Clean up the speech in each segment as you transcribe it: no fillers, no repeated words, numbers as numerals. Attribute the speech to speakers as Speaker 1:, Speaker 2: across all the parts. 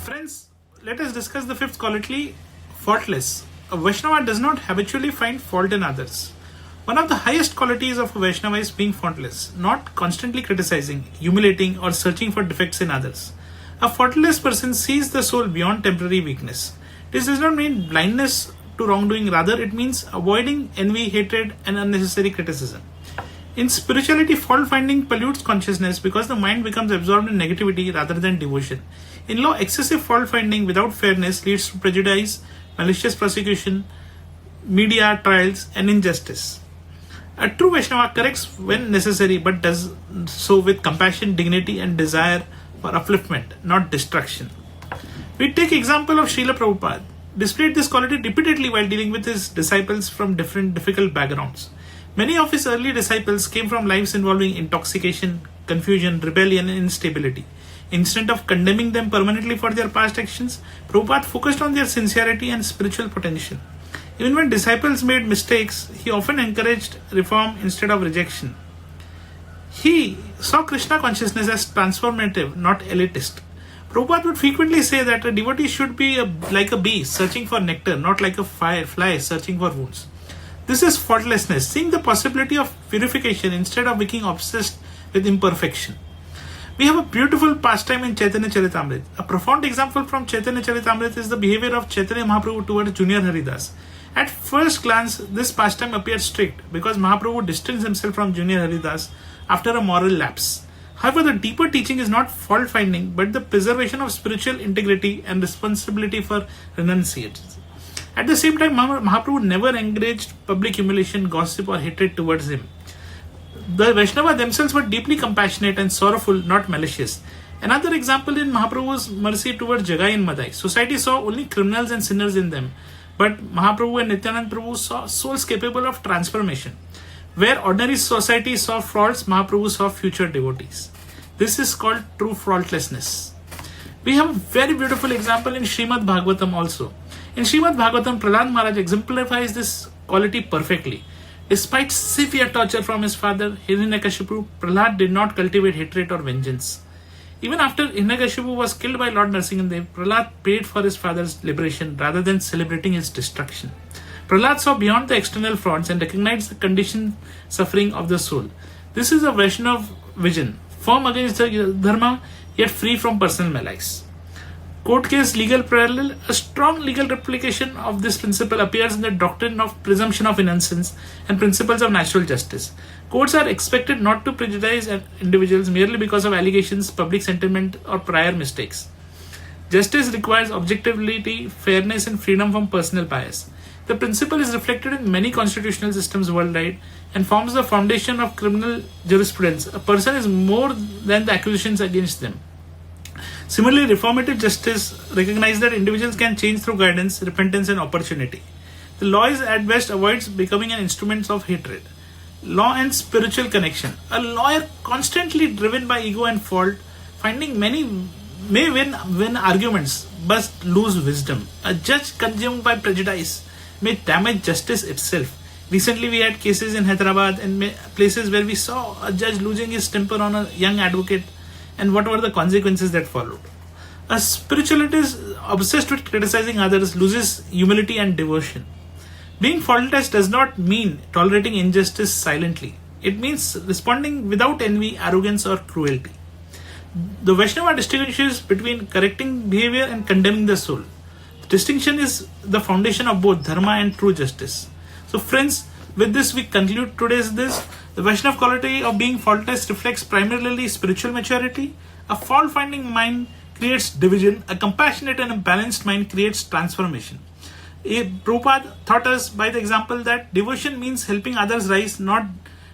Speaker 1: Friends, let us discuss the fifth quality, faultless. A Vaishnava does not habitually find fault in others. One of the highest qualities of a Vaishnava is being faultless, not constantly criticizing, humiliating, or searching for defects in others. A faultless person sees the soul beyond temporary weakness. This does not mean blindness to wrongdoing, rather, it means avoiding envy, hatred, and unnecessary criticism. In spirituality, fault finding pollutes consciousness because the mind becomes absorbed in negativity rather than devotion. In law, excessive fault finding without fairness leads to prejudice, malicious prosecution, media trials, and injustice. A true Vaishnava corrects when necessary but does so with compassion, dignity, and desire for upliftment, not destruction. We take example of Srila Prabhupada, displayed this quality repeatedly while dealing with his disciples from different difficult backgrounds. Many of his early disciples came from lives involving intoxication, confusion, rebellion, and instability. Instead of condemning them permanently for their past actions, Prabhupada focused on their sincerity and spiritual potential. Even when disciples made mistakes, he often encouraged reform instead of rejection. He saw Krishna consciousness as transformative, not elitist. Prabhupada would frequently say that a devotee should be like a bee searching for nectar, not like a fly searching for wounds. This is faultlessness, seeing the possibility of purification instead of becoming obsessed with imperfection. We have a beautiful pastime in Chaitanya Charitamrita. A profound example from Chaitanya Charitamrita is the behavior of Chaitanya Mahaprabhu towards Junior Haridas. At first glance, this pastime appears strict because Mahaprabhu distanced himself from Junior Haridas after a moral lapse. However, the deeper teaching is not fault finding but the preservation of spiritual integrity and responsibility for renunciates. At the same time, Mahaprabhu never encouraged public humiliation, gossip, or hatred towards him. The Vaishnava themselves were deeply compassionate and sorrowful, not malicious. Another example in Mahaprabhu's mercy towards Jagai and Madai. Society saw only criminals and sinners in them, but Mahaprabhu and Nityanand Prabhu saw souls capable of transformation. Where ordinary society saw faults, Mahaprabhu saw future devotees. This is called true faultlessness. We have a very beautiful example in Srimad Bhagavatam also. In Srimad Bhagavatam, Prahlad Maharaj exemplifies this quality perfectly. Despite severe torture from his father, Hiranyakashipu, Prahlad did not cultivate hatred or vengeance. Even after Hiranyakashipu was killed by Lord Nrsimhadev, Prahlad prayed for his father's liberation rather than celebrating his destruction. Prahlad saw beyond the external fronts and recognized the conditioned suffering of the soul. This is a Vaishnava vision, firm against the dharma, yet free from personal malice. Court case legal parallel, a strong legal replication of this principle appears in the doctrine of presumption of innocence and principles of natural justice. Courts are expected not to prejudice individuals merely because of allegations, public sentiment, or prior mistakes. Justice requires objectivity, fairness, and freedom from personal bias. The principle is reflected in many constitutional systems worldwide and forms the foundation of criminal jurisprudence. A person is more than the accusations against them. Similarly, reformative justice recognizes that individuals can change through guidance, repentance, and opportunity. The law is at best avoids becoming an instrument of hatred. Law and spiritual connection. A lawyer constantly driven by ego and fault, finding many may win arguments but lose wisdom. A judge consumed by prejudice may damage justice itself. Recently, we had cases in Hyderabad and places where we saw a judge losing his temper on a young advocate, and what were the consequences that followed. A spiritualist obsessed with criticizing others loses humility and devotion. Being faultless does not mean tolerating injustice silently. It means responding without envy, arrogance, or cruelty. The Vaishnava distinguishes between correcting behavior and condemning the soul. The distinction is the foundation of both dharma and true justice. So friends, with this we conclude today's this. The Vaishnava quality of being faultless reflects primarily spiritual maturity. A fault-finding mind creates division. A compassionate and a balanced mind creates transformation. Prabhupada taught us by the example that devotion means helping others rise, not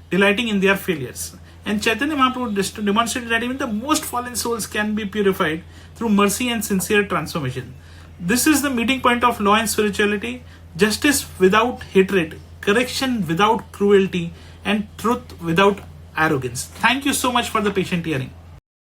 Speaker 1: delighting in their failures. And Chaitanya Mahaprabhu demonstrated that even the most fallen souls can be purified through mercy and sincere transformation. This is the meeting point of law and spirituality. Justice without hatred, correction without cruelty, and truth without arrogance. Thank you so much for the patient hearing.